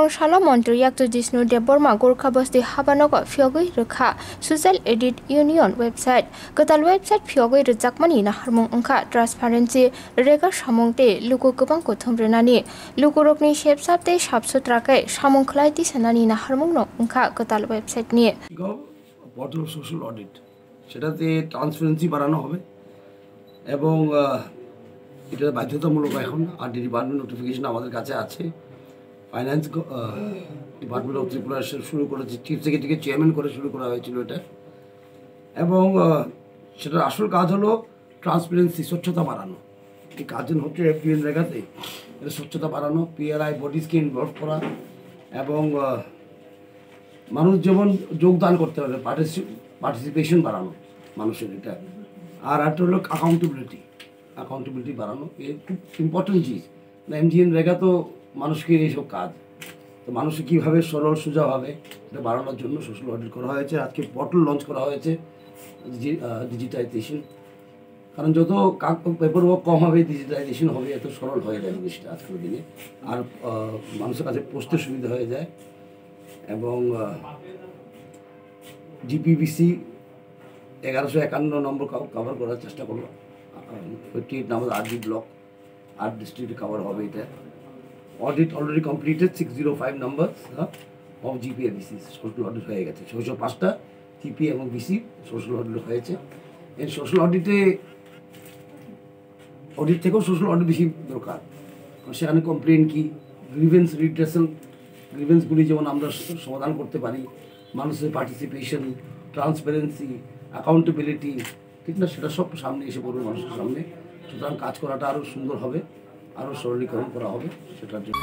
Korongshalo Mantri Yakto Jishnu Debbarma Gorkha Basti Habanogo phiyogwi rikha Social Audit Union website kwtal website phiyogwi rjakmani na harmung ongkha transparency rega samungte luko gobang kothom renani lukorokni shepsapte sabsutrakai samung khlai tisanani na harmung no ongkha kwtal website ni portal social audit সেটাতে transparency বাড়ানো হবে এবং এটা বাধ্যতামূলক এখন আর department notification আমাদের কাছে আছে ফাইন্যান্স ডিপার্টমেন্ট অফ ত্রিপুরা শুরু করেছে চিফ সেক্রেটারিকে চেয়ারম্যান করে শুরু করা হয়েছিল এটা এবং সেটার আসল কাজ হলো ট্রান্সপারেন্সি স্বচ্ছতা বাড়ানো এই কাজ হচ্ছে এফপিএন রেখাতে এটা স্বচ্ছতা বাড়ানো পিআরআই বডিজকে ইনভলভ করা এবং মানুষ যেমন যোগদান করতে হবে পার্টিসিপেশন বাড়ানো মানুষের এটা আর একটা হলো অ্যাকাউন্টেবিলিটি বাড়ানো এ খুব ইম্পর্টেন্ট জিনিস এমজিএন রেখা তো মানুষকে এইসব কাজ তো মানুষকে কীভাবে সরল সোজা হবে এটা বাড়ানোর জন্য সোশ্যাল অডিট করা হয়েছে আজকে পোর্টাল লঞ্চ করা হয়েছে ডিজিটাইজেশন কারণ যত পেপার ওয়ার্ক কম হবে ডিজিটাইজেশন হবে এত সরল হয়ে যায় জিনিসটা আজকের দিনে আর মানুষের কাছে পৌঁছতে সুবিধা হয়ে যায় এবং জিপিবিসি 1151 নম্বর কভার করার চেষ্টা করলো 58 নম্বর আরডি ব্লক 8 ডিস্ট্রিক্টে কভার হবে এটা audit already completed 605 number of GPABC social audit হয়ে গেছে 605টা জিপি এবং বিসি সোশ্যাল অডিট হয়েছে এই সোশ্যাল অডিট থেকেও সোশ্যাল অডিট বেশি দরকার সেখানে কমপ্লেন কি গ্রিভেন্স রিড্রেসাল গ্রিভেন্সগুলি যেমন আমরা সমাধান করতে পারি মানুষের পার্টিসিপেশন ট্রান্সপারেন্সি অ্যাকাউন্টেবিলিটি ঠিক না সেটা সব সামনে এসে পড়বে মানুষের সামনে সুতরাং কাজ করাটা আরও সুন্দর হবে আরও সরলীকরণ করা হবে সেটার জন্য